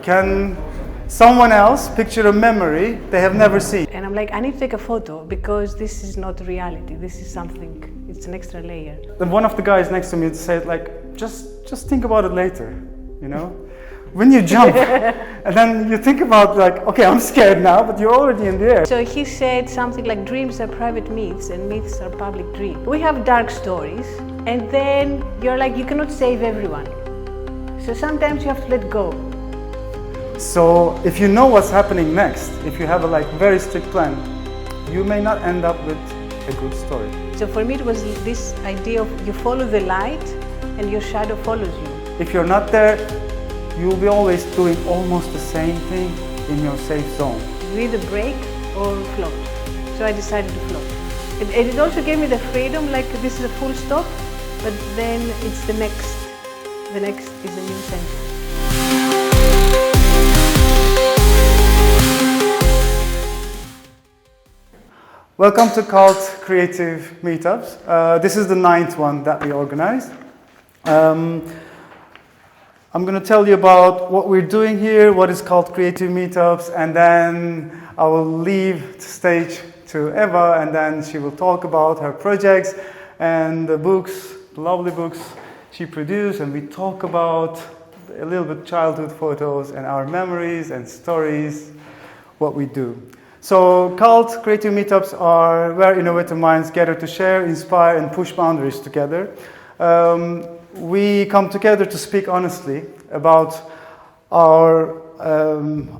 Can someone else picture a memory they have never seen? And I'm like, I need to take a photo because this is not reality. This is something, it's an extra layer. Then one of the guys next to me said, like, just think about it later, you know? When you jump, and then you think about like, okay, I'm scared now, but you're already in the air. So he said something like, dreams are private myths and myths are public dreams. We have dark stories, and then you're like, you cannot save everyone. So sometimes you have to let go. So if you know what's happening next, if you have a like very strict plan, you may not end up with a good story. So for me it was this idea of you follow the light and your shadow follows you. If you're not there, you'll be always doing almost the same thing in your safe zone. You either break or float. So I decided to float. And it also gave me the freedom, like this is a full stop, but then it's the next. The next is a new sentence. Welcome to Cult Creative Meetups. This is the 9th one that we organized. I'm going to tell you about what we're doing here, what is called Creative Meetups, and then I will leave the stage to Eva, and then she will talk about her projects and the books, the lovely books she produced, and we talk about a little bit childhood photos and our memories and stories, what we do. So Cult Creative Meetups are where innovative minds gather to share, inspire, and push boundaries together. We come together to speak honestly about our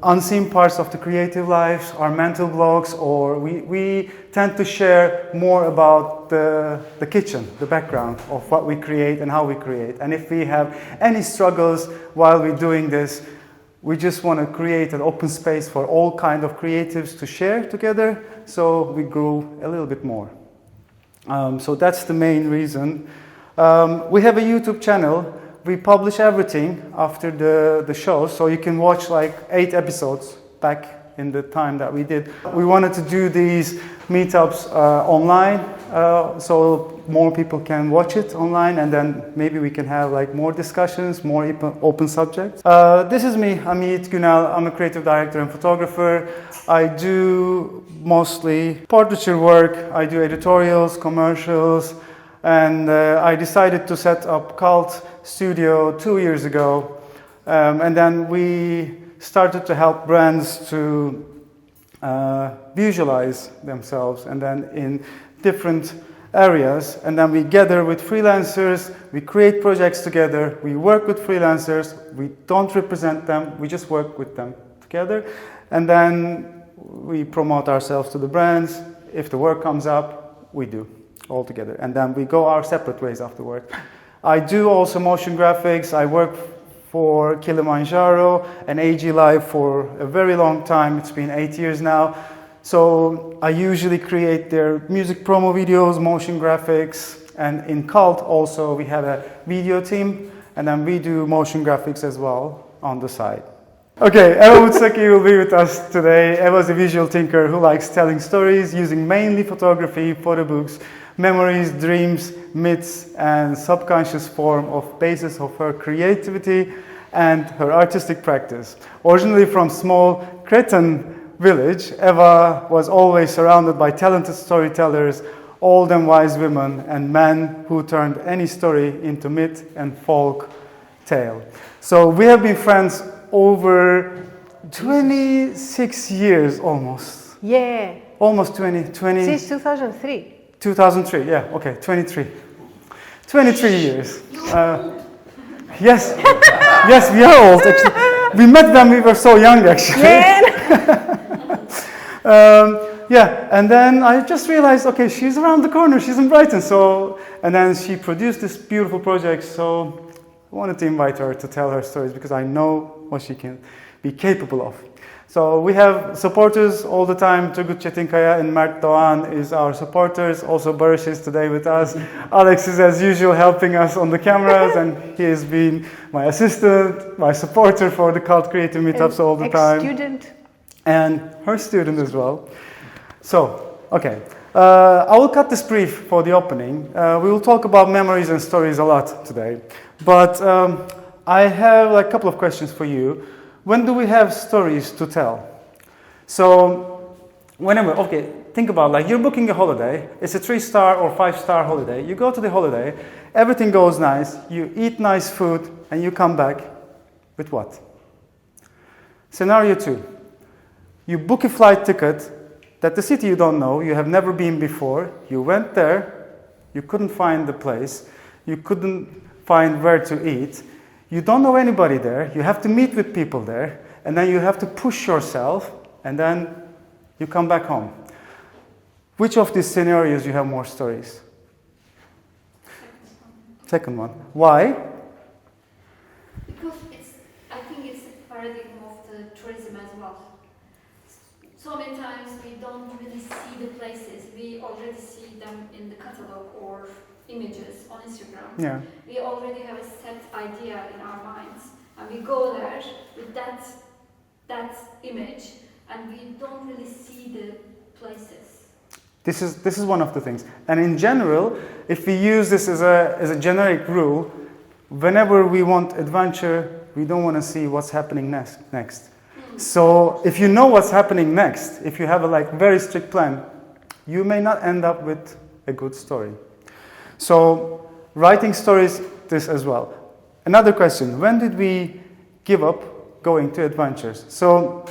unseen parts of the creative lives, our mental blocks, or we tend to share more about the kitchen, the background of what we create and how we create. And if we have any struggles while we're doing this, we just want to create an open space for all kinds of creatives to share together, so we grow a little bit more. So that's the main reason. We have a YouTube channel. We publish everything after the show, so you can watch like 8 episodes back in the time that we did. We wanted to do these meetups online, so more people can watch it online, and then maybe we can have like more discussions, more open subjects. This is me, Amit Günal. I'm a creative director and photographer. I do mostly portraiture work. I do editorials, commercials, and I decided to set up Cult Studio 2 years ago. And then we started to help brands to visualize themselves, and then in different areas. And then we gather with freelancers, we create projects together, we work with freelancers, we don't represent them, we just work with them together. And then we promote ourselves to the brands. If the work comes up, we do all together. And then we go our separate ways afterward. I do also motion graphics. I work for Kilimanjaro and AG Live for a very long time. It's been 8 years now. So I usually create their music promo videos, motion graphics, and in Cult also we have a video team, and then we do motion graphics as well on the side. Okay, Eva Mutsaki will be with us today. Eva's a visual thinker who likes telling stories using mainly photography, photo books, memories, dreams, myths, and subconscious form of basis of her creativity and her artistic practice. Originally from small Cretan village, Eva was always surrounded by talented storytellers, old and wise women, and men who turned any story into myth and folk tale. So we have been friends over 26 years almost. Yeah. Almost 20. Since 2003. 2003, yeah, okay, 23. 23 years. Yes, yes, we are old actually. We met when we were so young actually. Yeah, and then I just realized, okay, she's around the corner, she's in Brighton, so, and then she produced this beautiful project, so I wanted to invite her to tell her stories because I know what she can be capable of. So we have supporters all the time. Turgut Çetinkaya and Mert Doğan is our supporters. Also Barış is today with us. Alex is as usual helping us on the cameras, and he has been my assistant, my supporter for the Cult Creative Meetups all the time. Ex-student. And her student as well. So, okay. I will cut this brief for the opening. We will talk about memories and stories a lot today. But I have a couple of questions for you. when do we have stories to tell? So, whenever, okay, think about like you're booking a holiday, it's a 3-star or 5-star holiday. You go to the holiday, everything goes nice, you eat nice food, and you come back with what? Scenario 2. You book a flight ticket that the city you don't know, you have never been before, you went there, you couldn't find the place, you couldn't find where to eat, you don't know anybody there, you have to meet with people there, and then you have to push yourself, and then you come back home. Which of these scenarios you have more stories? Second one. Why? Because I think it's a paradigm of the tourism as well. So many times we don't really see the places. We already see them in the catalog or images on Instagram. Yeah. We already have a set idea in our minds, and we go there with that image, and we don't really see the places. This is one of the things. And in general, if we use this as a generic rule, whenever we want adventure, we don't want to see what's happening next. So if you know what's happening next, if you have a very strict plan, you may not end up with a good story. So writing stories, this as well. Another question, when did we give up going to adventures? So,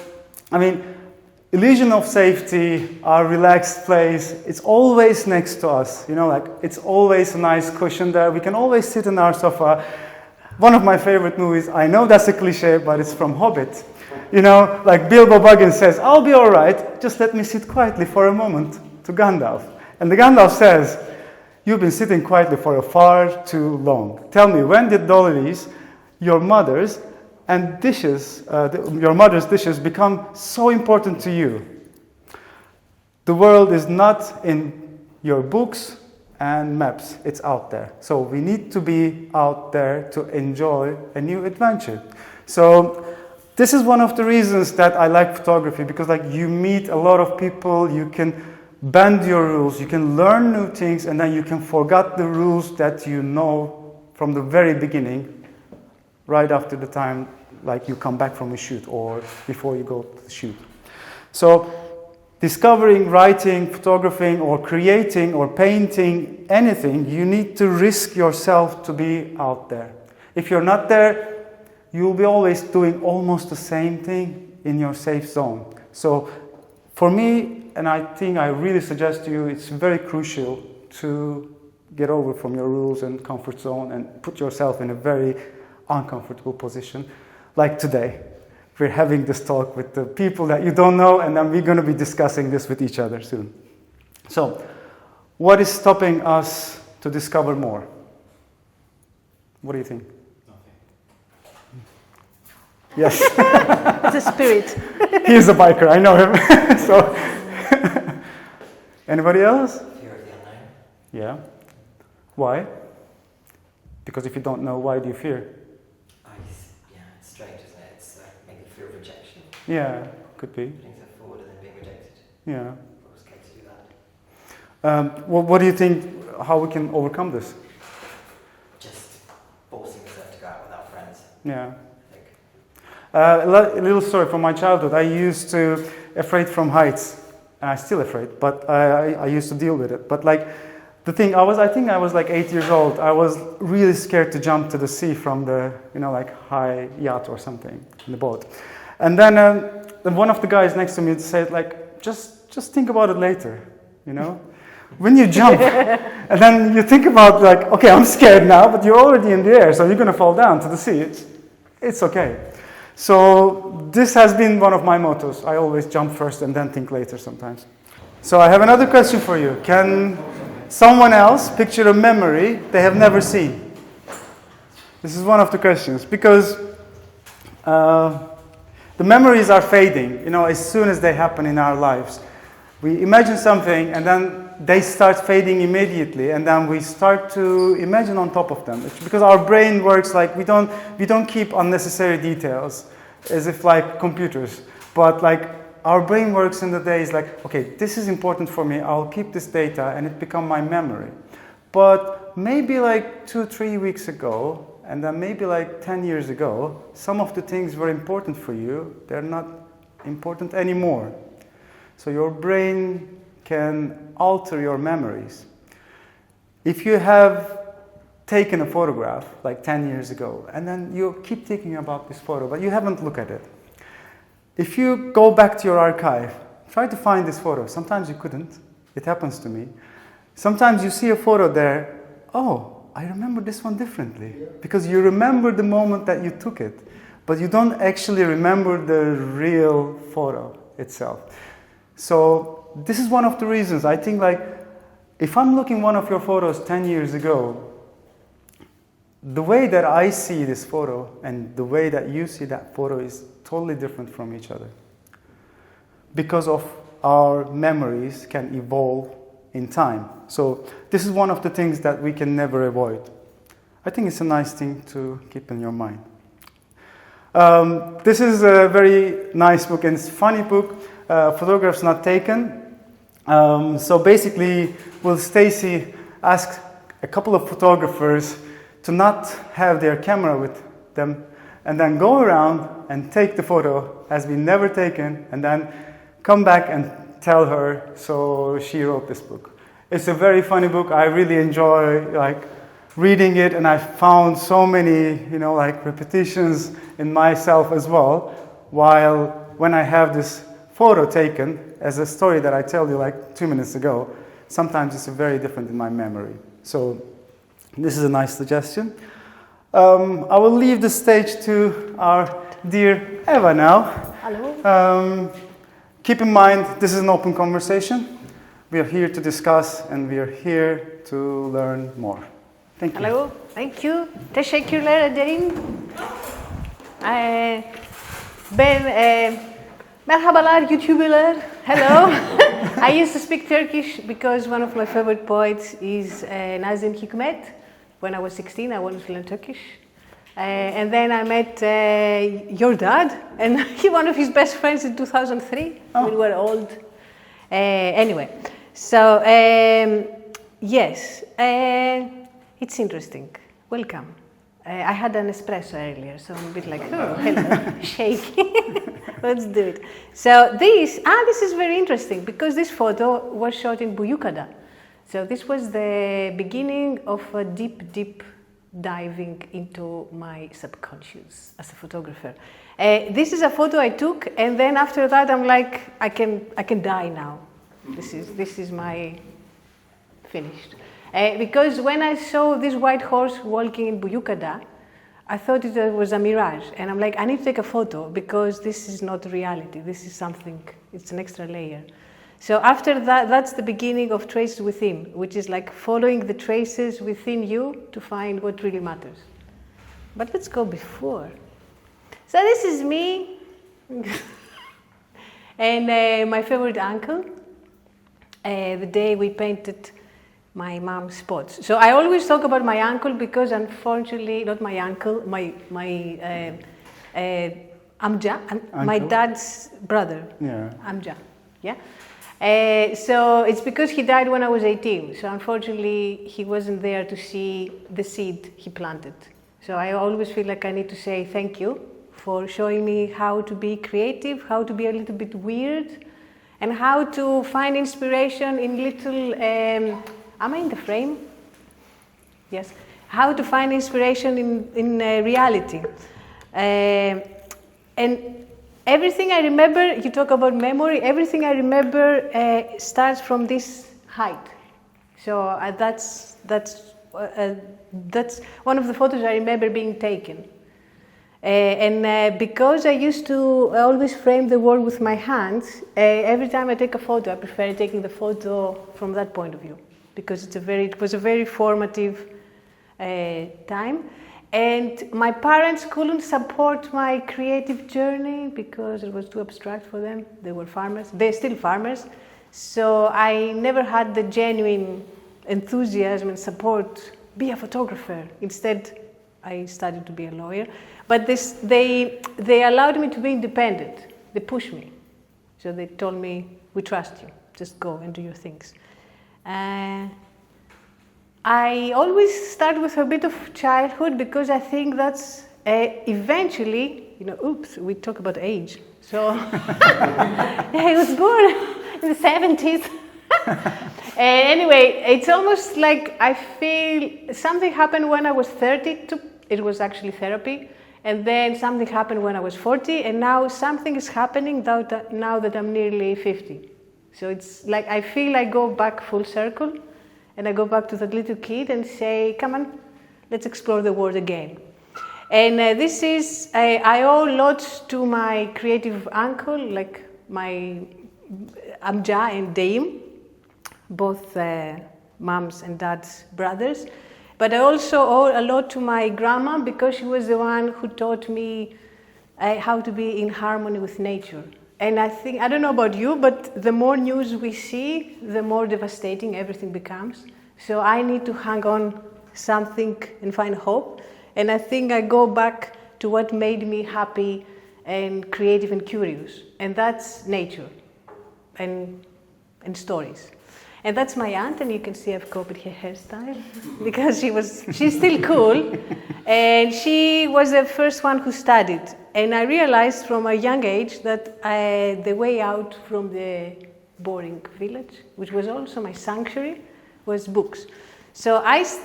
illusion of safety, our relaxed place, it's always next to us. It's always a nice cushion there. We can always sit in our sofa. One of my favorite movies, I know that's a cliche, but it's from Hobbit. Bilbo Baggins says, I'll be all right, just let me sit quietly for a moment, to Gandalf. And the Gandalf says, you've been sitting quietly for far too long. Tell me, when did Dolores, your mother's dishes become so important to you? The world is not in your books and maps, it's out there. So we need to be out there to enjoy a new adventure. So this is one of the reasons that I like photography, because you meet a lot of people, you can bend your rules, you can learn new things, and then you can forget the rules that you know from the very beginning, right after the time you come back from a shoot or before you go to the shoot. So discovering, writing, photographing, or creating or painting anything, you need to risk yourself to be out there. If you're not there, you'll be always doing almost the same thing in your safe zone. So for me, and I think I really suggest to you, it's very crucial to get over from your rules and comfort zone and put yourself in a very uncomfortable position. Like today, we're having this talk with the people that you don't know, and then we're going to be discussing this with each other soon. So, what is stopping us to discover more? What do you think? Yes. It's a spirit. He's a biker, I know him. So, anybody else? Fear of the unknown. Yeah. Why? Because if you don't know, why do you fear? It's strange, isn't it? It's maybe fear of rejection. Yeah, could be. Putting yourself forward and then being rejected. Yeah. We're scared to do that. What do you think, how we can overcome this? Just forcing yourself to go out without friends. Yeah. I think. A little story from my childhood. I used to afraid from heights, and I'm still afraid, but I used to deal with it. But the thing, I think I was 8 years old. I was really scared to jump to the sea from the, high yacht or something in the boat. And then one of the guys next to me said, just think about it later, When you jump, and then you think about okay, I'm scared now, but you're already in the air, so you're going to fall down to the sea. It's okay. So this has been one of my mottos. I always jump first and then think later sometimes. So I have another question for you. Can someone else picture a memory they have never seen? This is one of the questions, because the memories are fading, as soon as they happen in our lives. We imagine something and then they start fading immediately, and then we start to imagine on top of them. It's because our brain works we don't keep unnecessary details as if computers, but our brain works in the days okay, this is important for me, I'll keep this data and it become my memory. But maybe 2-3 weeks ago, and then maybe like 10 years ago, some of the things were important for you, they're not important anymore. So your brain can alter your memories. If you have taken a photograph like 10 years ago, and then you keep thinking about this photo, but you haven't looked at it. If you go back to your archive, try to find this photo. Sometimes you couldn't. It happens to me. Sometimes you see a photo there, oh, I remember this one differently. Because you remember the moment that you took it, but you don't actually remember the real photo itself. So this is one of the reasons. I think like, if I'm looking one of your photos 10 years ago, the way that I see this photo and the way that you see that photo is totally different from each other. Because of our memories can evolve in time. So this is one of the things that we can never avoid. I think it's a nice thing to keep in your mind. This is a very nice book, and it's a funny book. Photographs not taken. So basically, will Stacy ask a couple of photographers to not have their camera with them, and then go around and take the photo as been never taken, and then come back and tell her, so she wrote this book. It's a very funny book. I really enjoy like reading it, and I found so many, like repetitions in myself as well, while when I have this photo taken as a story that I tell you like 2 minutes ago, sometimes it's very different in my memory. So this is a nice suggestion. I will leave the stage to our dear Eva now. Hello. Keep in mind, this is an open conversation. We are here to discuss, and we are here to learn more. Thank you. Hello. Thank you. Teşekkürler ederim. Merhabalar YouTuber'lar. Hello. I used to speak Turkish because one of my favorite poets is Nazım Hikmet. When I was 16, I wanted to learn Turkish. And then I met your dad and one of his best friends in 2003. Oh. We were old. Anyway, so yes, it's interesting. Welcome. I had an espresso earlier, so I'm a bit like, oh, hello, shaky. Let's do it. So this is very interesting because this photo was shot in Buyukada. So this was the beginning of a deep diving into my subconscious as a photographer. This is a photo I took, and then after that I'm like, I can die now. This is my finished. Because when I saw this white horse walking in Buyukada, I thought it was a mirage, and I'm like, I need to take a photo because this is not reality. This is something. It's an extra layer. So after that, that's the beginning of Traces Within, which is like following the traces within you to find what really matters. But let's go before. So this is me and my favorite uncle, the day we painted my mom's spots. So I always talk about my uncle because unfortunately, not my uncle, my Amja, my dad's brother, yeah. Amja, yeah? So it's because he died when I was 18. So unfortunately, he wasn't there to see the seed he planted. So I always feel like I need to say thank you for showing me how to be creative, how to be a little bit weird, and how to find inspiration in little, am I in the frame? Yes. How to find inspiration in reality. And everything I remember, you talk about memory, everything I remember starts from this height. So that's one of the photos I remember being taken. And because I used to always frame the world with my hands, every time I take a photo, I prefer taking the photo from that point of view, because it was a very formative time. And my parents couldn't support my creative journey because it was too abstract for them. They were farmers. They're still farmers. So I never had the genuine enthusiasm and support, be a photographer. Instead, I studied to be a lawyer. But they allowed me to be independent. They pushed me. So they told me, we trust you. Just go and do your things. I always start with a bit of childhood because I think that's eventually, oops, we talk about age. So I was born in the 70s. Anyway, it's almost like I feel something happened when I was 30. It was actually therapy. And then something happened when I was 40. And now something is happening now that I'm nearly 50. So it's like I feel I go back full circle. And I go back to that little kid and say, come on, let's explore the world again. And this is, I owe a lot to my creative uncle, like my Amja and Daim, both moms and dad's brothers. But I also owe a lot to my grandma because she was the one who taught me how to be in harmony with nature. And I think, I don't know about you, but the more news we see, the more devastating everything becomes. So I need to hang on something and find hope. And I think I go back to what made me happy and creative and curious. And that's nature and stories. And that's my aunt, and you can see I've copied her hairstyle because she's still cool. And she was the first one who studied. And I realized from a young age that the way out from the boring village, which was also my sanctuary, was books. So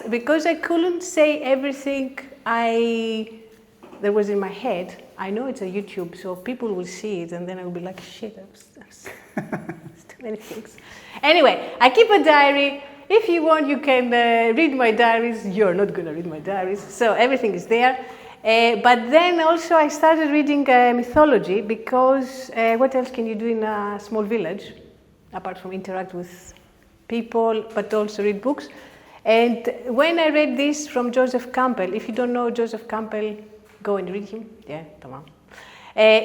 because I couldn't say everything that was in my head, I know it's a YouTube, so people will see it, and then I will be like, shit, it's too many things. Anyway, I keep a diary. If you want, you can read my diaries. You're not going to read my diaries, so everything is there. But then also I started reading mythology because what else can you do in a small village, apart from interact with people, but also read books. And when I read this from Joseph Campbell, if you don't know Joseph Campbell, go and read him. Yeah, come on.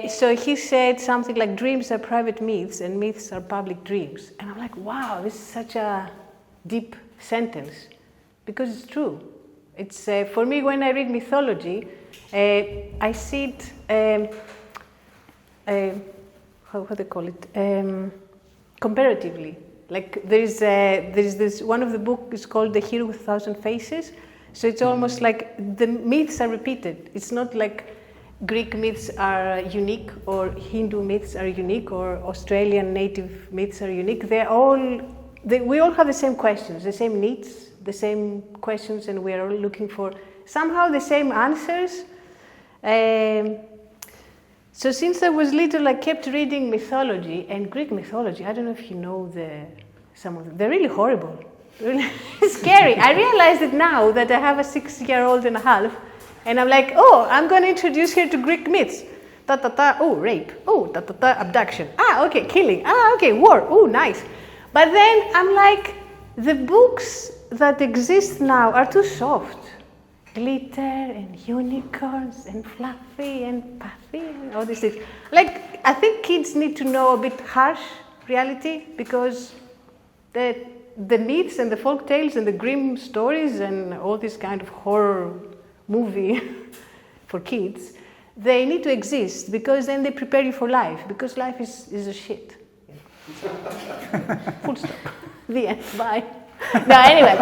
So he said something like, dreams are private myths and myths are public dreams. And I'm like, wow, this is such a deep sentence, because it's true. It's for me, when I read mythology, I see it, how do they call it, comparatively. Like there's this, one of the books is called The Hero with 1,000 Faces. So it's almost like the myths are repeated. It's not like Greek myths are unique or Hindu myths are unique or Australian native myths are unique. We all have the same questions, the same needs, the same questions, and we are all looking for somehow the same answers. So since I was little, I kept reading mythology and Greek mythology. I don't know if you know some of them. They're really horrible, really scary. I realized it now that I have a 6-year-old and a half, and I'm like, oh, I'm going to introduce her to Greek myths. Oh, rape. Oh, abduction. Okay, killing. Okay, war. Oh, nice. But then I'm like, the books that exist now are too soft. Glitter and unicorns and fluffy and puffy and all these things. Like, I think kids need to know a bit harsh reality, because the myths and the folk tales and the grim stories and all this kind of horror movie for kids, they need to exist, because then they prepare you for life, because life is a shit. Full stop. The end. Bye. No, anyway,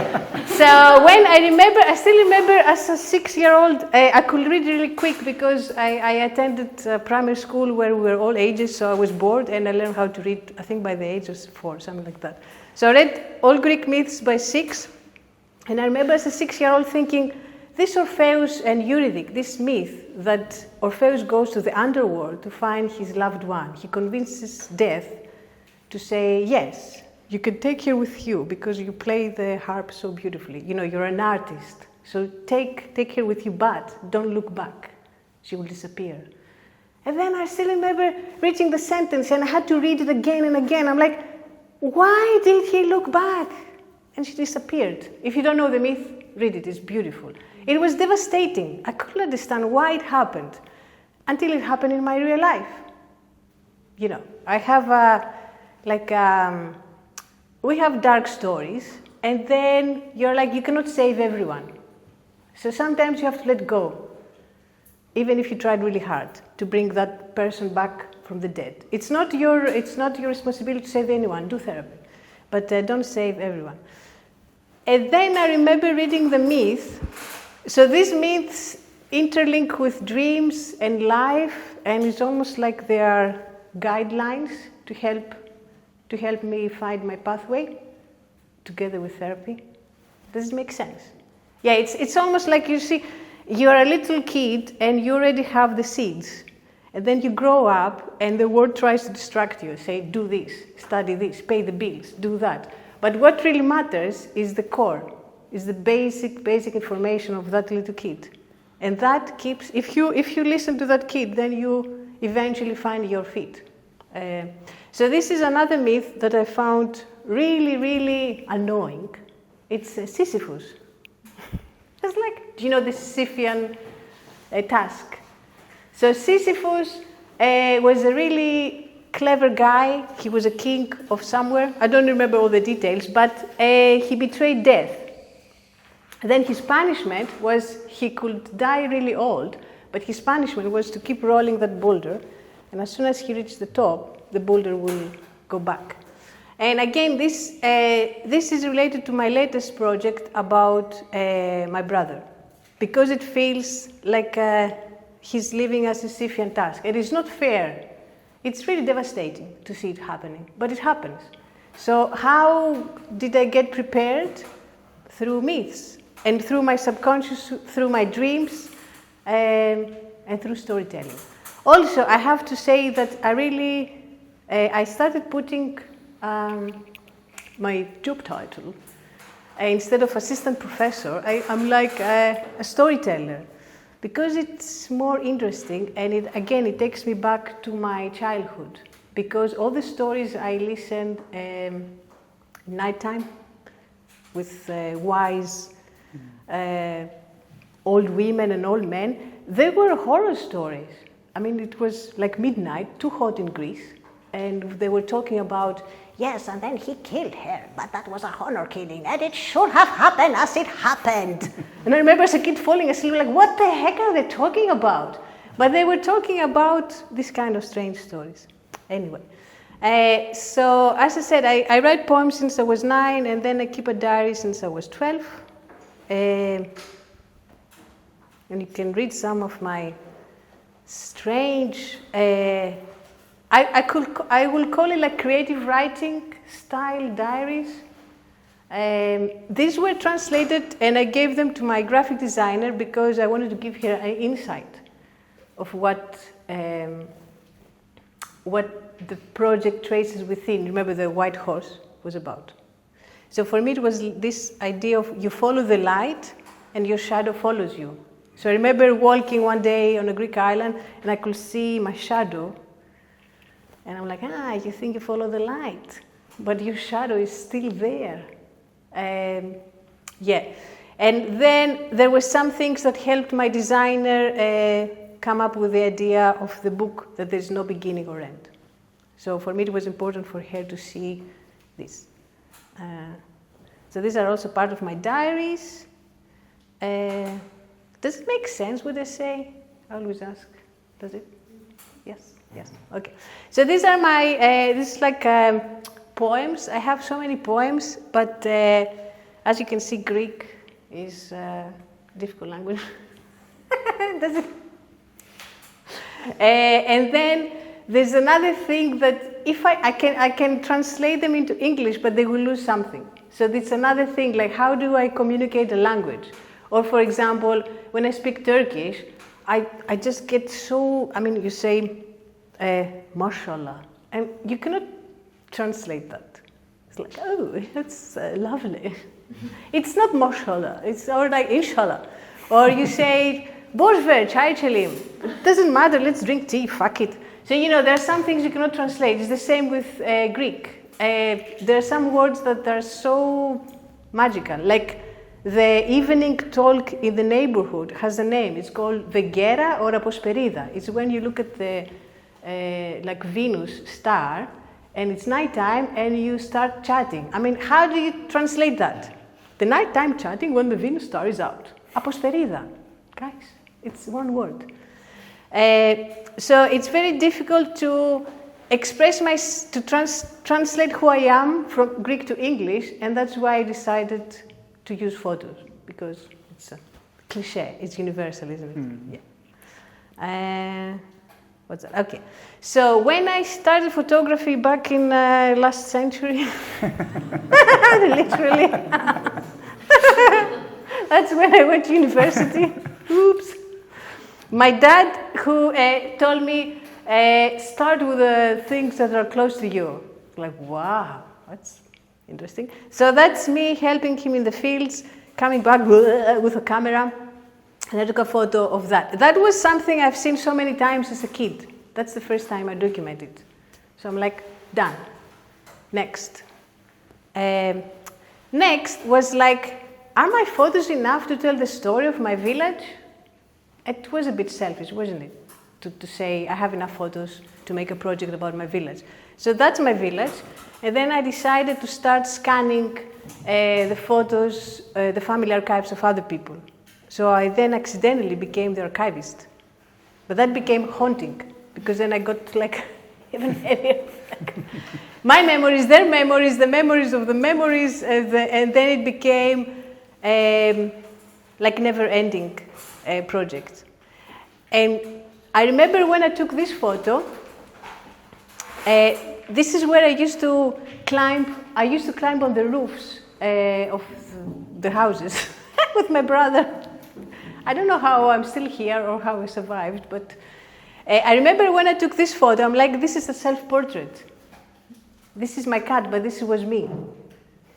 so when I still remember as a 6-year-old, I could read really quick because I attended primary school where we were all ages, so I was bored and I learned how to read, I think by the age of 4, something like that. So I read all Greek myths by 6, and I remember as a 6-year-old thinking, this Orpheus and Eurydice, this myth that Orpheus goes to the underworld to find his loved one, he convinces Death to say yes. You can take her with you because you play the harp so beautifully. You know, you're an artist. So take her with you, but don't look back. She will disappear. And then I still remember reading the sentence and I had to read it again and again. I'm like, why did he look back? And she disappeared. If you don't know the myth, read it. It's beautiful. It was devastating. I couldn't understand why it happened until it happened in my real life. You know, I have we have dark stories, and then you're like, you cannot save everyone. So sometimes you have to let go, even if you tried really hard to bring that person back from the dead. It's not your responsibility to save anyone. Do therapy, but don't save everyone. And then I remember reading the myth. So these myths interlink with dreams and life, and it's almost like they are guidelines to help me find my pathway together with therapy. Does it make sense? Yeah, it's almost like you see, you're a little kid and you already have the seeds. And then you grow up and the world tries to distract you, say, do this, study this, pay the bills, do that. But what really matters is the core, is the basic information of that little kid. And that keeps, if you listen to that kid, then you eventually find your feet. So this is another myth that I found really, really annoying. It's Sisyphus. It's like, do you know the Sisyphean task? So Sisyphus was a really clever guy. He was a king of somewhere. I don't remember all the details, but he betrayed death. Then his punishment was he could die really old, but his punishment was to keep rolling that boulder, and as soon as he reached the top, the boulder will go back. And again, this is related to my latest project about my brother, because it feels like he's living a Sisyphean task. It is not fair. It's really devastating to see it happening, but it happens. So how did I get prepared? Through myths, and through my subconscious, through my dreams, and through storytelling. Also, I have to say that I started putting my job title. Instead of assistant professor, I'm like a storyteller, because it's more interesting, and it takes me back to my childhood, because all the stories I listened nighttime with wise old women and old men, they were horror stories. I mean, it was like midnight, too hot in Greece, and they were talking about, yes, and then he killed her, but that was a honor killing, and it should have happened as it happened. And I remember as a kid falling asleep, like, what the heck are they talking about? But they were talking about this kind of strange stories. Anyway, so as I said, I write poems since I was 9, and then I keep a diary since I was 12. And you can read some of my strange, I will call it like creative writing style diaries. These were translated and I gave them to my graphic designer because I wanted to give her an insight of what the project traces within. Remember, the white horse was about. So for me it was this idea of you follow the light and your shadow follows you. So I remember walking one day on a Greek island and I could see my shadow. And I'm like, you think you follow the light, but your shadow is still there. Yeah. And then there were some things that helped my designer come up with the idea of the book that there's no beginning or end. So for me it was important for her to see this. So these are also part of my diaries. Does it make sense what I say? I always ask. Does it? Yes. Yes. Okay. So these are my, this is like poems. I have so many poems, but as you can see, Greek is a difficult language. Does it? And then there's another thing that if I can translate them into English, but they will lose something. So it's another thing, like how do I communicate a language? Or for example, when I speak Turkish, I just get so, you say, mashallah, and you cannot translate that. It's like, oh, that's lovely. It's not mashallah, it's or like inshallah. Or you say, boş ver, çay içelim. It doesn't matter, let's drink tea, fuck it. So, there are some things you cannot translate. It's the same with Greek. There are some words that are so magical, like the evening talk in the neighborhood has a name. It's called Vegera or Aposperida. It's when you look at the like Venus star, and it's nighttime, and you start chatting. How do you translate that? The nighttime chatting when the Venus star is out. Aposperida, guys. It's one word. So it's very difficult to express translate who I am from Greek to English, and that's why I decided to use photos because it's a cliche, it's universal, isn't it? Yeah. What's that? Okay. So when I started photography back in last century, literally, that's when I went to university. Oops. My dad, who told me, start with the things that are close to you. Like, wow, that's interesting. So that's me helping him in the fields, coming back with a camera. And I took a photo of that. That was something I've seen so many times as a kid. That's the first time I documented. So I'm like, done. Next. Next was like, are my photos enough to tell the story of my village? It was a bit selfish, wasn't it? To say, I have enough photos to make a project about my village. So that's my village. And then I decided to start scanning the photos, the family archives of other people. So I then accidentally became the archivist. But that became haunting, because then I got like even heavier. My memories, their memories, the memories of the memories, and then it became like never-ending project. And I remember when I took this photo, this is where I used to climb. I used to climb on the roofs of the houses with my brother. I don't know how I'm still here or how I survived, but I remember when I took this photo, I'm like, this is a self-portrait. This is my cat, but this was me.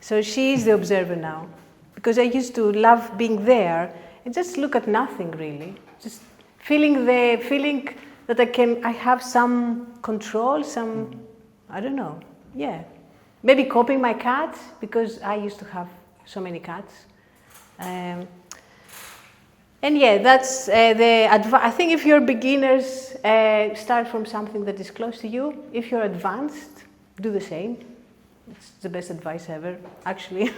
So she is the observer now, because I used to love being there and just look at nothing really, just feeling that I have some control, I don't know, yeah. Maybe copying my cat, because I used to have so many cats. And yeah, that's I think if you're beginners, start from something that is close to you. If you're advanced, do the same. It's the best advice ever, actually.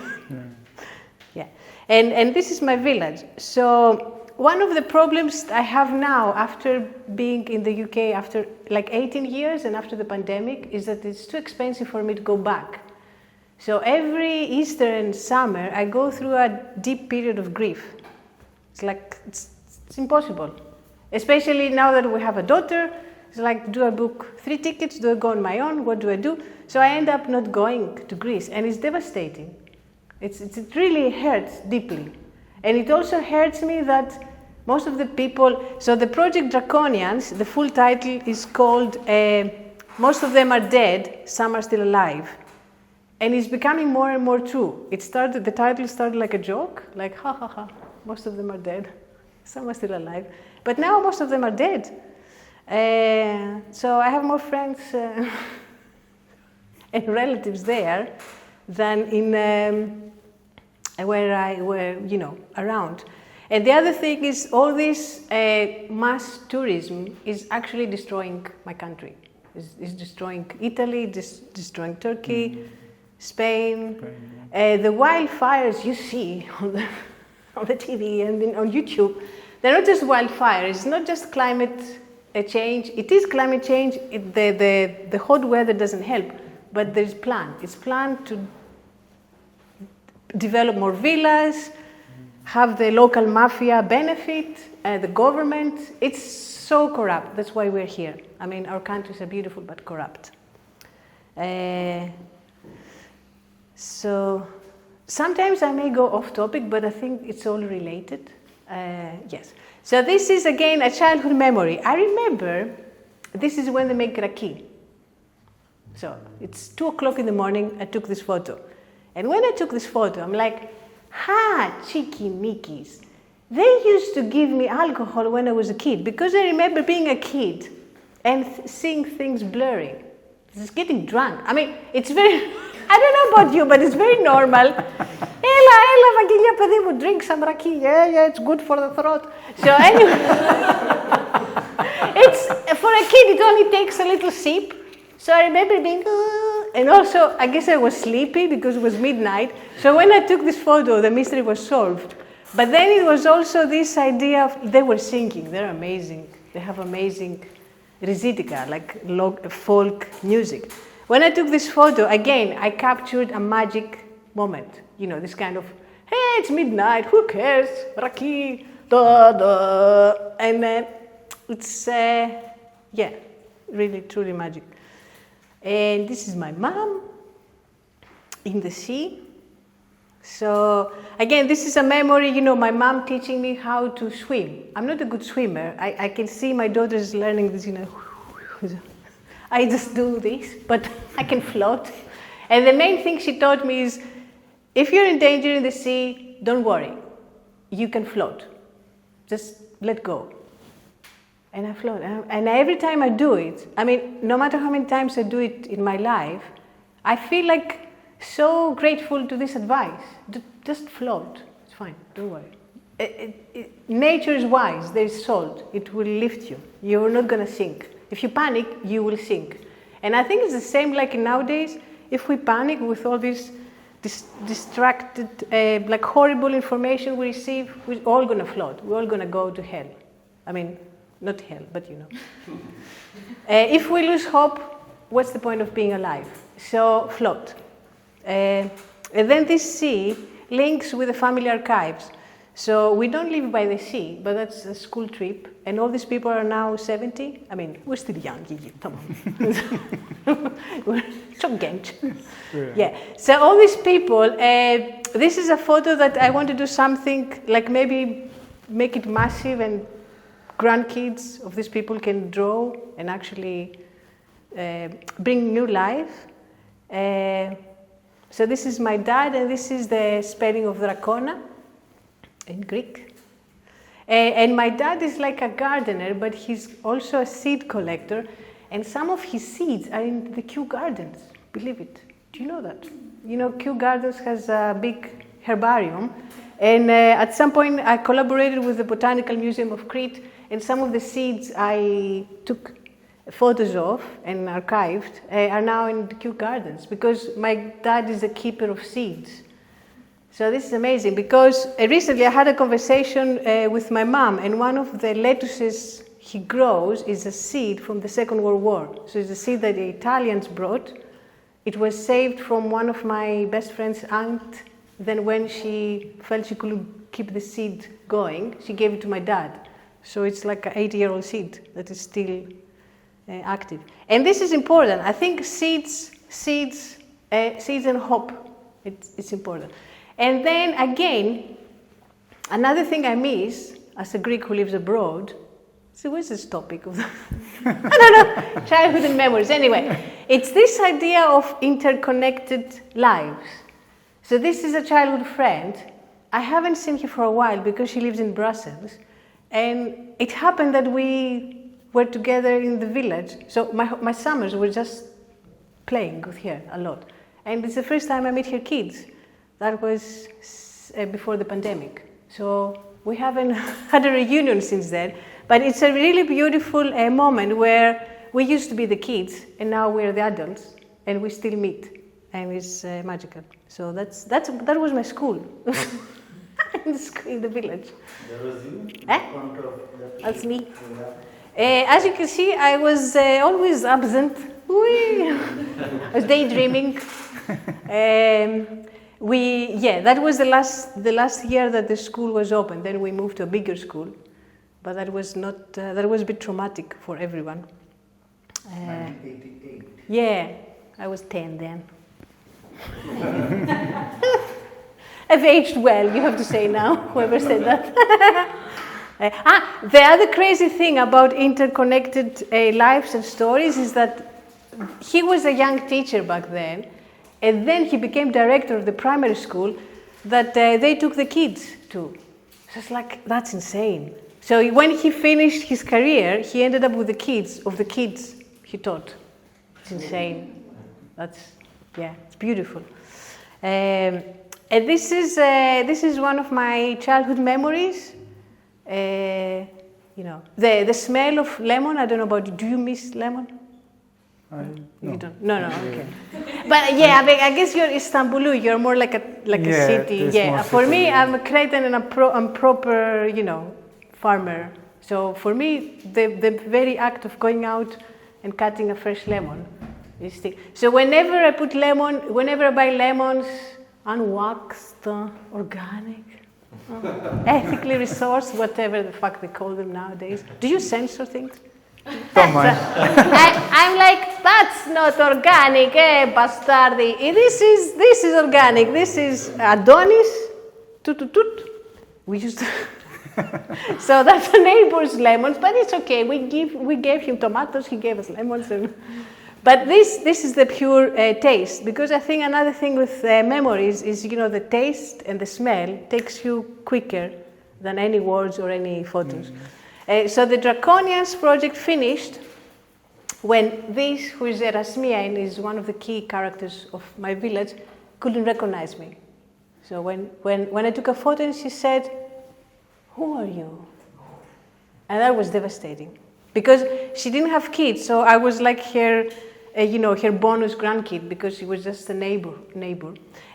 Yeah. And this is my village. So one of the problems I have now, after being in the UK after like 18 years and after the pandemic, is that it's too expensive for me to go back. So every Easter and summer, I go through a deep period of grief. It's like, it's impossible. Especially now that we have a daughter, it's like, do I book 3 tickets? Do I go on my own? What do I do? So I end up not going to Greece, and it's devastating. It really hurts deeply. And it also hurts me that most of the people, so the project Draconians, the full title is called, most of them are dead, some are still alive. And it's becoming more and more true. The title started like a joke, like, ha ha ha, most of them are dead, some are still alive. But now most of them are dead. So I have more friends and relatives there than in where you know, around. And the other thing is all this mass tourism is actually destroying my country. It's destroying Italy, destroying Turkey, Spain. The wildfires you see on the TV and on YouTube, they're not just wildfires. It's not just climate change. It is climate change. The hot weather doesn't help, but there's plan. It's planned to develop more villas, have the local mafia benefit, the government. It's so corrupt. That's why we're here. I mean, our countries are beautiful but corrupt. So sometimes I may go off topic, but I think it's all related. Yes. So this is again a childhood memory. I remember this is when they make raki. So it's 2 o'clock in the morning. I took this photo. And when I took this photo, I'm like, ha, cheeky Mickeys. They used to give me alcohol when I was a kid, because I remember being a kid and seeing things blurring. Just getting drunk. I mean, it's very, I don't know about you, but it's very normal. Ella, Vagilia Padimu, drink some raki. Yeah, it's good for the throat. So anyway, it's, for a kid, it only takes a little sip. So I remember being, and also, I guess I was sleepy because it was midnight. So when I took this photo, the mystery was solved. But then it was also this idea of, they were singing, they're amazing. They have amazing resitica, like folk music. When I took this photo, again, I captured a magic moment. You know, this kind of hey, it's midnight, who cares? Raki, da da. And it's, yeah, really, truly magic. And this is my mom in the sea. So again, this is a memory, you know, my mom teaching me how to swim. I'm not a good swimmer. I can see my daughters learning this, you know. I just do this, but I can float. And the main thing she taught me is, if you're in danger in the sea, don't worry. You can float. Just let go. And I float. And every time I do it, I mean, no matter how many times I do it in my life, I feel like so grateful to this advice. Just float. It's fine. Don't worry. Nature is wise. There is salt. It will lift you. You're not going to sink. If you panic, you will sink. And I think it's the same like nowadays. If we panic with all this distracted, like horrible information we receive, we're all going to float. We're all going to go to hell. I mean, not hell, but you know. If we lose hope, what's the point of being alive? So float. And then this sea links with the family archives. So we don't live by the sea, but that's a school trip. And all these people are now 70. I mean, we're still young, come on. We're so gent. Yeah. So all these people, this is a photo that I want to do something, like maybe make it massive and grandkids of these people can draw and actually bring new life. So this is my dad, and this is the spelling of Dracona in Greek. And my dad is like a gardener, but he's also a seed collector. And some of his seeds are in the Kew Gardens, believe it. Do you know that? You know, Kew Gardens has a big herbarium. And at some point I collaborated with the Botanical Museum of Crete, and some of the seeds I took photos of and archived are now in the Kew Gardens, because my dad is a keeper of seeds. So this is amazing, because recently I had a conversation with my mom, and one of the lettuces he grows is a seed from the Second World War. So it's a seed that the Italians brought. It was saved from one of my best friend's aunt. Then when she felt she couldn't keep the seed going, she gave it to my dad. So it's like an 80-year-old seed that is still active. And this is important. I think seeds and hope, it's important. And then again, another thing I miss as a Greek who lives abroad. So where's this topic of I don't know, childhood and memories. Anyway, it's this idea of interconnected lives. So this is a childhood friend. I haven't seen her for a while because she lives in Brussels. And it happened that we were together in the village. So my summers were just playing with her a lot. And it's the first time I met her kids. That was before the pandemic. So we haven't had a reunion since then. But it's a really beautiful moment where we used to be the kids and now we're the adults and we still meet. And it's magical. So that was my school. in the village. That was you? That's me. As you can see, I was always absent. I was daydreaming. That was the last year that the school was open. Then we moved to a bigger school, but that was not. That was a bit traumatic for everyone. 1988. Yeah, I was 10 then. I've aged well, you have to say now, whoever said that. The other crazy thing about interconnected lives and stories is that he was a young teacher back then, and then he became director of the primary school that they took the kids to. So it's like, that's insane. So when he finished his career, he ended up with the kids he taught. It's insane. It's beautiful. And this is one of my childhood memories. The smell of lemon. I don't know about you. Do you miss lemon? No. You don't. No. Okay. But yeah, I guess you're Istanbul. You're more like a city. Yeah. For me, I'm a Cretan and I'm proper, farmer. So for me, the very act of going out and cutting a fresh lemon is still. So whenever I buy lemons, unwaxed, organic, ethically resourced, whatever the fuck they call them nowadays. Do you censor things? Don't mind. I'm like, that's not organic, bastardi. This is organic. This is Adonis. Toot toot toot. We used to. So that's the neighbor's lemons, but it's okay. We gave him tomatoes. He gave us lemons. But this is the pure taste, because I think another thing with memories is, the taste and the smell takes you quicker than any words or any photos. So the Draconians project finished when this, who is Erasmia and is one of the key characters of my village, couldn't recognize me. So when I took a photo and she said, "Who are you?" And that was devastating, because she didn't have kids, so I was like her bonus grandkid, because she was just a neighbor.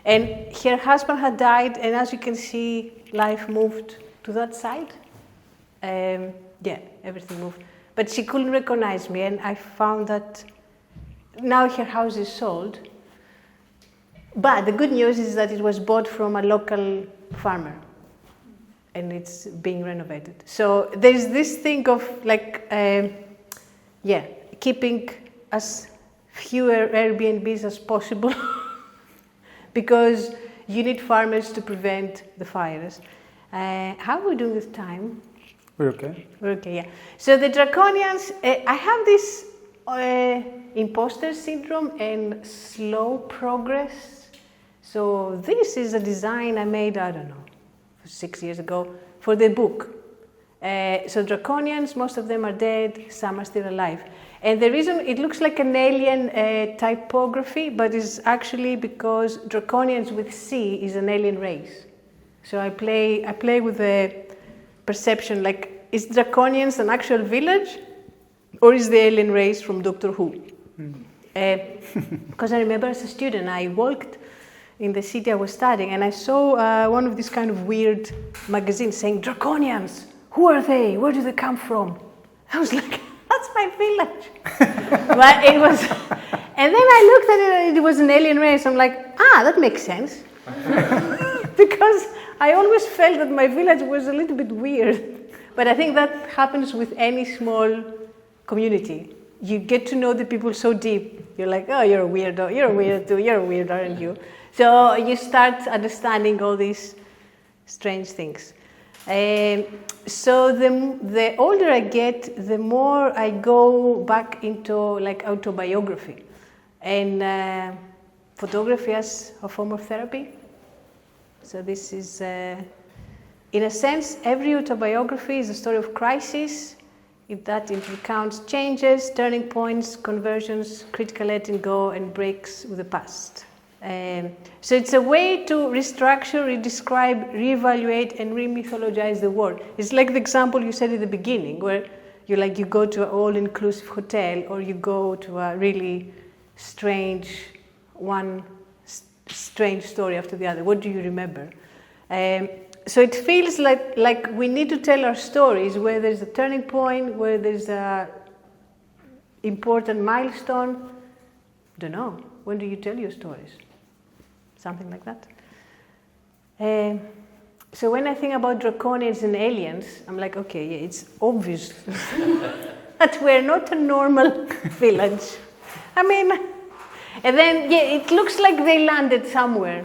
And her husband had died, and as you can see, life moved to that side. Everything moved. But she couldn't recognize me, and I found that now her house is sold. But the good news is that it was bought from a local farmer, and it's being renovated. So there's this thing of keeping as fewer Airbnbs as possible because you need farmers to prevent the fires. How are we doing with time? We're okay. We're okay, yeah. So the Draconians, I have this imposter syndrome and slow progress. So this is a design I made, 6 years ago for the book. So Draconians, most of them are dead, some are still alive. And the reason it looks like an alien typography, but it's actually because Draconians with C is an alien race. So I play with the perception, like, is Draconians an actual village, or is the alien race from Doctor Who? Because I remember as a student, I walked in the city I was studying, and I saw one of these kind of weird magazines saying, "Draconians, who are they? Where do they come from?" I was like, that's my village. But it was, and then I looked at it, it was an alien race. I'm like, that makes sense. Because I always felt that my village was a little bit weird. But I think that happens with any small community. You get to know the people so deep. You're like, oh, you're a weirdo, you're a weirdo too, you're a weirdo, aren't you? So you start understanding all these strange things. So the older I get, the more I go back into like autobiography and photography as a form of therapy. So this is, in a sense, every autobiography is a story of crisis. That it recounts changes, turning points, conversions, critical letting go, and breaks with the past. So it's a way to restructure, redescribe, reevaluate, and re-mythologize the world. It's like the example you said at the beginning, where you go to an all-inclusive hotel, or you go to a really strange story after the other. What do you remember? So it feels like we need to tell our stories where there's a turning point, where there's a important milestone. Don't know. When do you tell your stories? Something like that. So when I think about Draconians and aliens, I'm like, okay, yeah, it's obvious that we're not a normal village. I mean, and then, yeah, it looks like they landed somewhere.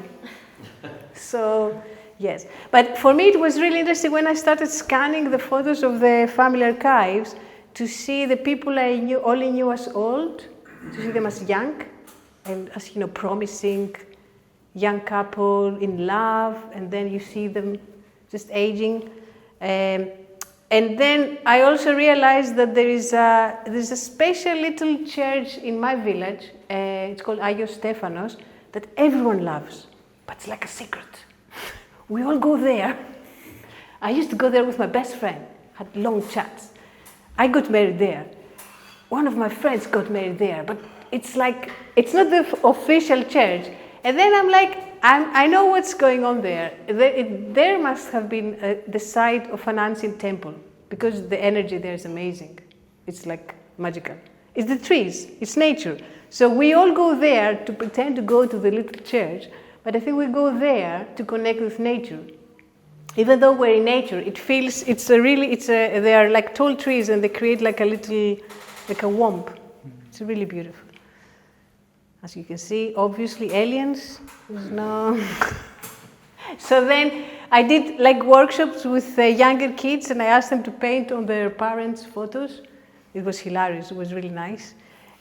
So, yes. But for me, it was really interesting when I started scanning the photos of the family archives to see the people I only knew as old, to see them as young, and as, promising young couple in love, and then you see them just aging. And then I also realized that there's a special little church in my village, it's called Agios Stephanos, that everyone loves, but it's like a secret. We all go there. I used to go there with my best friend, had long chats. I got married there. One of my friends got married there, but it's like, it's not the official church. And then I'm like, I know what's going on there. There must have been the site of an ancient temple, because the energy there is amazing. It's like magical. It's the trees, it's nature. So we all go there to pretend to go to the little church, But I think we go there to connect with nature. Even though we're in nature, it feels, they are like tall trees and they create like a little, like a womb. It's really beautiful. As you can see, obviously aliens, there's no... So then I did like workshops with younger kids and I asked them to paint on their parents' photos. It was hilarious, it was really nice.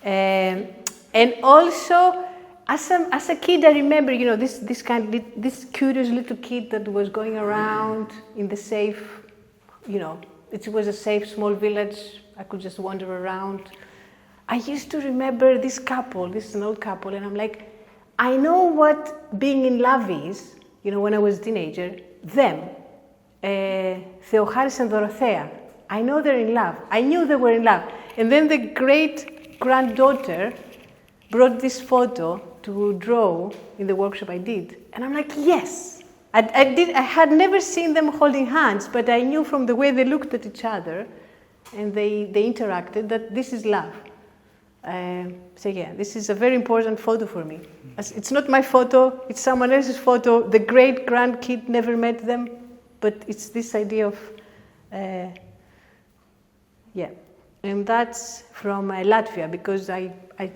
And also, as a kid, I remember, this curious little kid that was going around in the safe, it was a safe small village. I could just wander around. I used to remember this couple, this is an old couple, and I'm like, I know what being in love is, when I was a teenager, them, Theocharis and Dorothea. I know they're in love. I knew they were in love. And then the great-granddaughter brought this photo to draw in the workshop I did. And I'm like, yes. I had never seen them holding hands, but I knew from the way they looked at each other and they interacted that this is love. So yeah, this is a very important photo for me. It's not my photo, it's someone else's photo. The great-grandkid never met them, but it's this idea of, yeah. And that's from Latvia, because I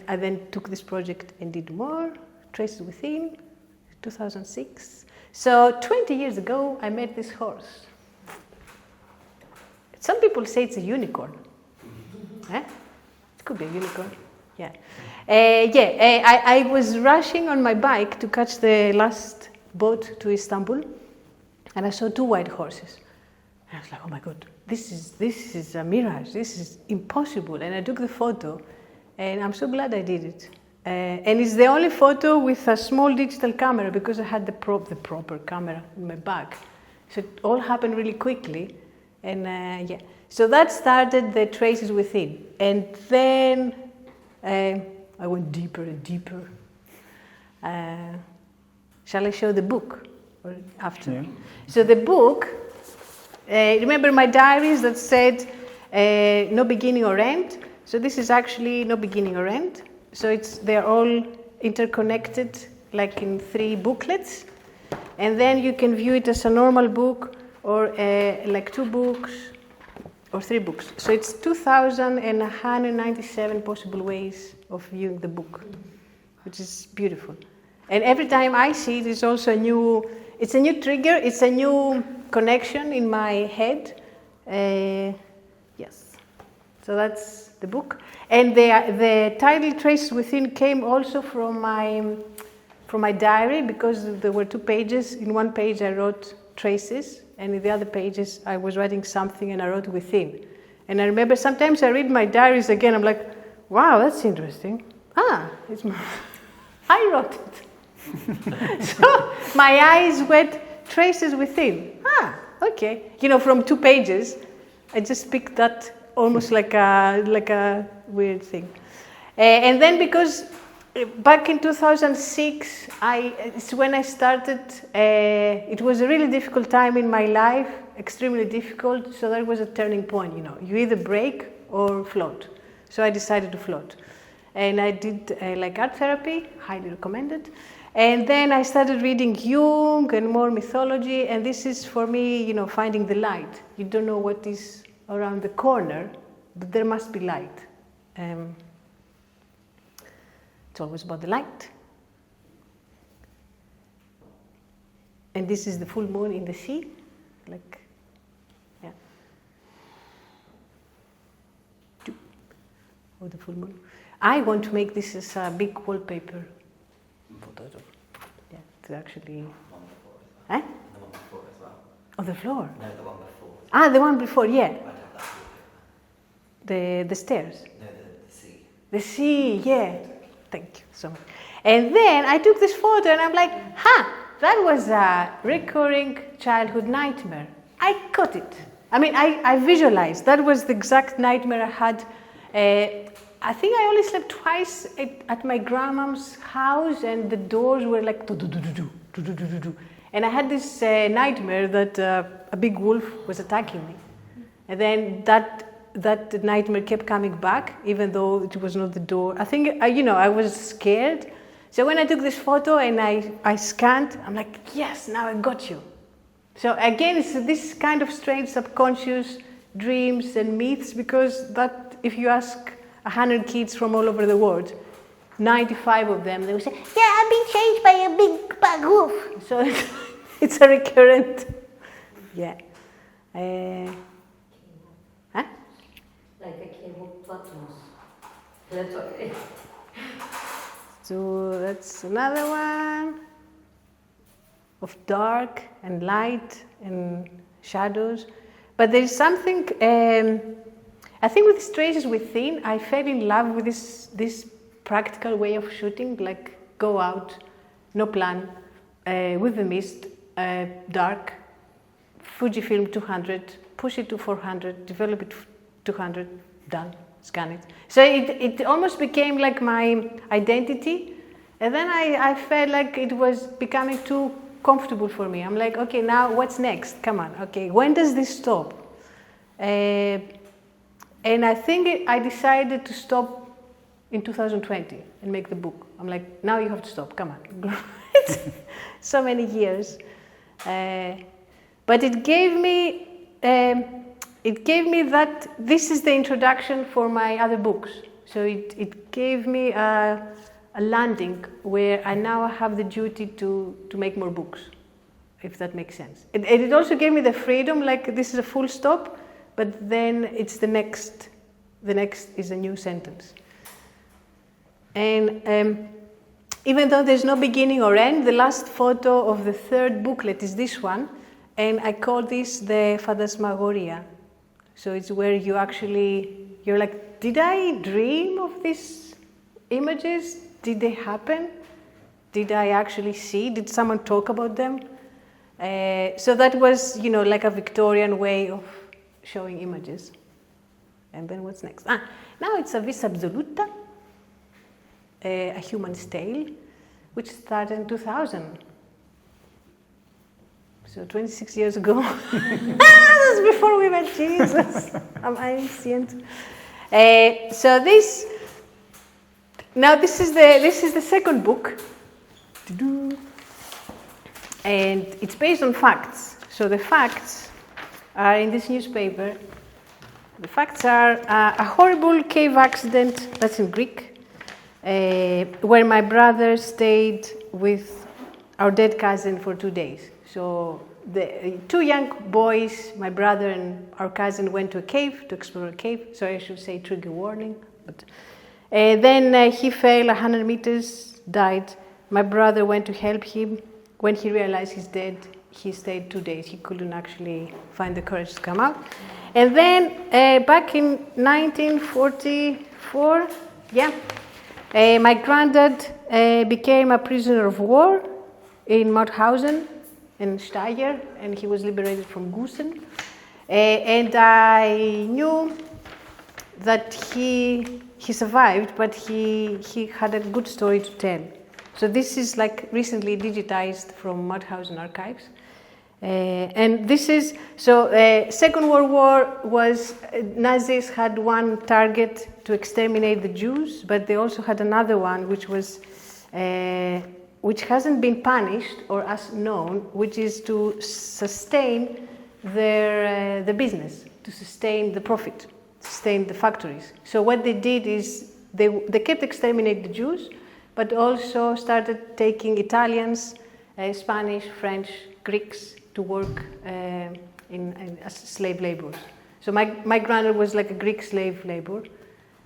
then took this project and did more, Traces Within, 2006. So 20 years ago, I met this horse. Some people say it's a unicorn. It could be a unicorn, yeah. I was rushing on my bike to catch the last boat to Istanbul, and I saw two white horses. And I was like, oh my God, this is a mirage, this is impossible. And I took the photo, and I'm so glad I did it. And it's the only photo with a small digital camera, because I had the proper camera in my bag. So it all happened really quickly, and yeah. So that started the Traces Within. And then I went deeper and deeper. Shall I show the book or after? Yeah. So the book, remember my diaries that said no beginning or end? So this is actually no beginning or end. So they're all interconnected, like in 3 booklets. And then you can view it as a normal book or like 2 books or 3 books. So it's 2,197 possible ways of viewing the book, which is beautiful. And every time I see it, it's also a new trigger, it's a new connection in my head. Yes. So that's the book. And the title Traces Within came also from my diary, because there were 2 pages. In one page I wrote traces, and in the other pages I was writing something and I wrote within. And I remember sometimes I read my diaries again, I'm like, wow, that's interesting. I wrote it. So my eyes went Traces Within. Okay. From 2 pages, I just picked that almost like a weird thing. And then because back in 2006, it's when I started, it was a really difficult time in my life, extremely difficult, so that was a turning point, You either break or float. So I decided to float. And I did like art therapy, highly recommended. And then I started reading Jung and more mythology, and this is for me, finding the light. You don't know what is around the corner, but there must be light. It's always about the light. And this is the full moon in the sea, or the full moon. I want to make this as a big wallpaper. Yeah, it's actually. The one before as well. On the floor? No, the one before. The one before, yeah. I'd have that. The stairs. No, the sea. The sea, yeah. Thank you so much. And then I took this photo and I'm like, that was a recurring childhood nightmare. I caught it. I visualized. That was the exact nightmare I had. I think I only slept twice at my grandma's house, and the doors were like do-do-do-do-do. And I had this nightmare that a big wolf was attacking me. And then that nightmare kept coming back, even though it was not the door. I think, I was scared So when I took this photo and I scanned, I'm like, yes, now I got you. So again, it's this kind of strange subconscious dreams and myths, because that if you ask 100 kids from all over the world, 95 of them, they will say, yeah, I've been changed by a big bug wolf. So it's a recurrent, yeah. Huh? Like a cave of Patmos. So that's another one of dark and light and shadows. But there is something, I think with Traces Within, I fell in love with this practical way of shooting, like go out, no plan, with the mist, dark, Fujifilm 200, push it to 400, develop it to 200, done, scan it. So it almost became like my identity. And then I felt like it was becoming too comfortable for me. I'm like, okay, now what's next? Come on, okay, when does this stop? And I think I decided to stop in 2020 and make the book. I'm like, now you have to stop, come on. So many years. But it gave me that this is the introduction for my other books. So it gave me a landing where I now have the duty to make more books, if that makes sense. And it also gave me the freedom, like this is a full stop, but then it's the next is a new sentence. And even though there's no beginning or end, the last photo of the third booklet is this one, and I call this the Phantasmagoria. So it's where you're like, did I dream of these images? Did they happen? Did I actually see? Did someone talk about them? So that was, like a Victorian way of showing images. And then what's next? Now it's a vis absoluta, a human's tale, which started in 2000. So 26 years ago. That's before we met Jesus. I'm ancient. So this is the second book. And it's based on facts. So the facts are in this newspaper. The facts are a horrible cave accident, that's in Greek, where my brother stayed with our dead cousin for 2 days. So the two young boys, my brother and our cousin, went to a cave to explore a cave. So I should say trigger warning. But then he fell 100 meters, died. My brother went to help him. When he realized he's dead, he stayed 2 days. He couldn't actually find the courage to come out. And then back in 1944, my granddad became a prisoner of war in Mauthausen and Steyr, and he was liberated from Gusen. And I knew that he survived, but he had a good story to tell. So this is like recently digitized from Mauthausen archives. And this is, Second World War was, Nazis had one target to exterminate the Jews, but they also had another one which was, which hasn't been punished or as known, which is to sustain their business, to sustain the profit, sustain the factories. So what they did is they kept exterminating the Jews, but also started taking Italians, Spanish, French, Greeks to work as slave laborers. So my granddad was like a Greek slave laborer.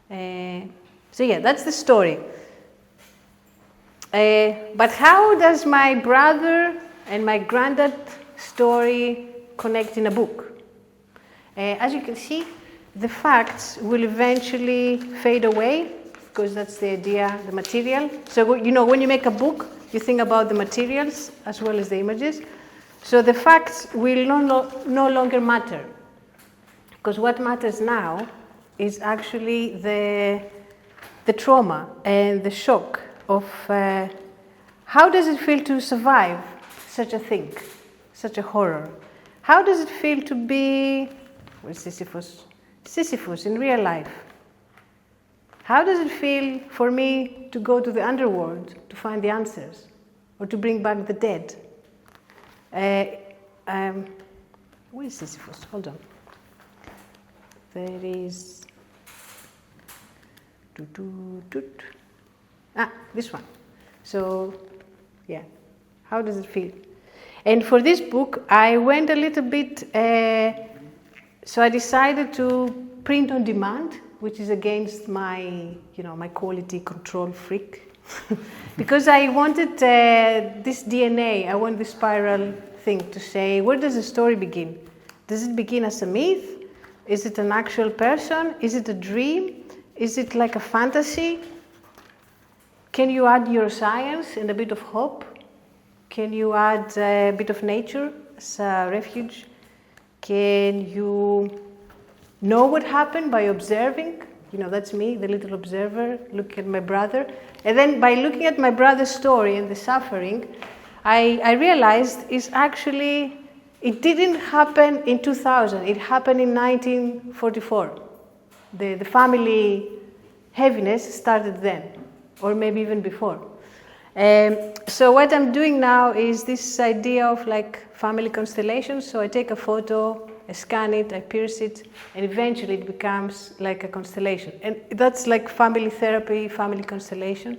That's the story. But how does my brother and my granddad story connect in a book? As you can see, the facts will eventually fade away, because that's the idea, the material. So, when you make a book, you think about the materials as well as the images. So the facts will no longer matter, because what matters now is actually the trauma and the shock of how does it feel to survive such a thing, such a horror? How does it feel to be Sisyphus in real life? How does it feel for me to go to the underworld to find the answers or to bring back the dead? Where is Sisyphus? Hold on. There is... this one. So, yeah. How does it feel? And for this book, I went a little bit... so I decided to print on demand, which is against my, my quality control freak. Because I wanted this DNA, I want this spiral thing to say, where does the story begin? Does it begin as a myth? Is it an actual person? Is it a dream? Is it like a fantasy? Can you add your science and a bit of hope? Can you add a bit of nature as a refuge? Can you know what happened by observing? That's me, the little observer, look at my brother. And then by looking at my brother's story and the suffering, I realized it didn't happen in 2000, it happened in 1944. The family heaviness started then, or maybe even before. So what I'm doing now is this idea of like family constellations. So I take a photo, I scan it, I pierce it, and eventually it becomes like a constellation. And that's like family therapy, family constellation.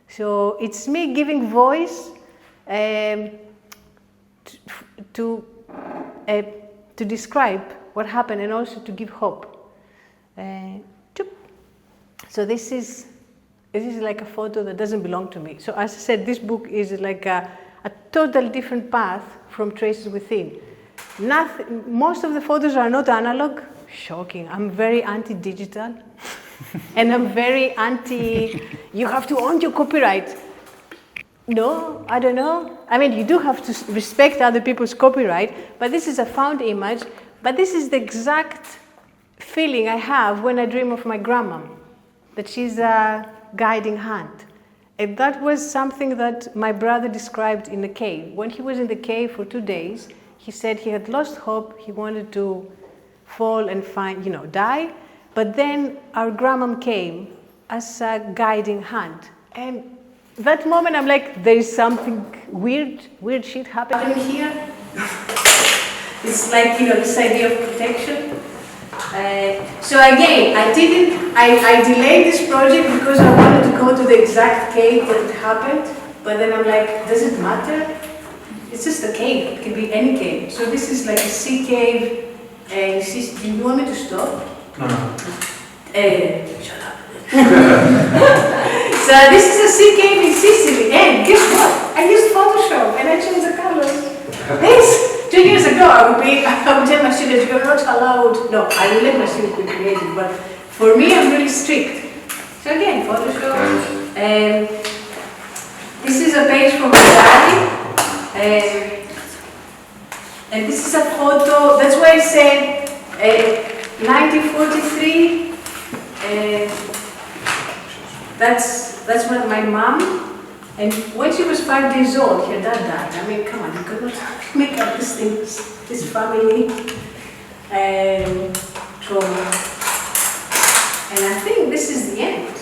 So it's me giving voice to describe what happened and also to give hope. So this is like a photo that doesn't belong to me. So as I said, this book is like a total different path from Traces Within. Most of the photos are not analog. Shocking. I'm very anti-digital. And I'm very you have to own your copyright. No, I don't know. I mean, you do have to respect other people's copyright, but this is a found image. But this is the exact feeling I have when I dream of my grandma, that she's a guiding hand. And that was something that my brother described in the cave. When he was in the cave for 2 days, he said he had lost hope, he wanted to fall and die. But then our grandma came as a guiding hand. And that moment I'm like, there is something weird shit happening here. It's like, this idea of protection. So again, I delayed this project because I wanted to go to the exact cave that it happened. But then I'm like, does it matter? It's just a cave, it can be any cave. So this is like a sea cave. Do you want me to stop? No. Shut up. So this is a sea cave in Sicily, and guess what? I used Photoshop and I changed the colors. This, 2 years ago, I would tell my students, you're not allowed. No, I will let my students be creative, but for me, I'm really strict. So again, Photoshop. This is a page from my diary. And this is a photo, that's why I said 1943. That's when my mom, and when she was 5 days old, her dad died. I mean, come on, you could not make up these things, this family trauma. And I think this is the end.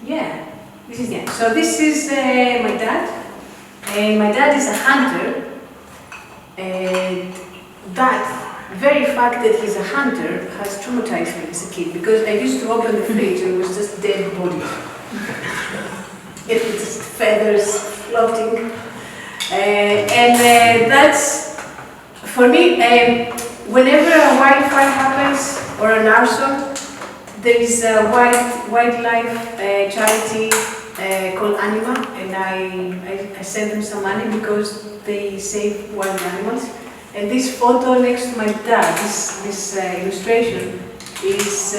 Yeah, this is the end. So this is my dad. And my dad is a hunter. And that very fact that he's a hunter has traumatized me as a kid, because I used to open the fridge and it was just dead bodies. It was just feathers floating. And that's, for me, whenever a wildfire happens or an arson, there is a wildlife charity called Anima, and I send them some money because they save wild animals. And this photo next to my dad, this illustration, is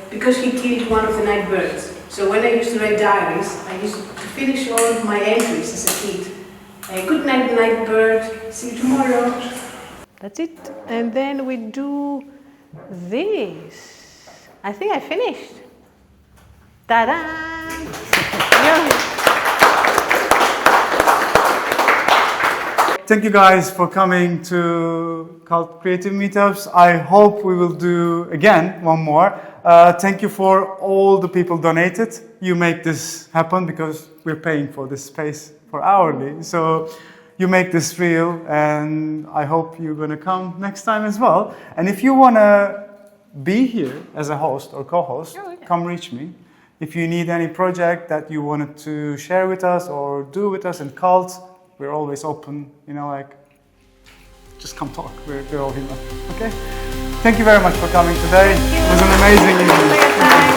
because he killed one of the night birds. So when I used to write diaries, I used to finish all of my entries as a kid. Good night, night bird, see you tomorrow. That's it. And then we do this. I think I finished. Ta-da! Yeah. thank you guys for coming to Cult Creative Meetups. I hope we will do again one more. Thank you for all the people donated. You make this happen because we're paying for this space for hourly. So you make this real, and I hope you're going to come next time as well. And if you want to be here as a host or co-host, come reach me. If you need any project that you wanted to share with us or do with us in Cult, we're always open, just come talk. We're all here. Okay? Thank you very much for coming today. It was an amazing evening.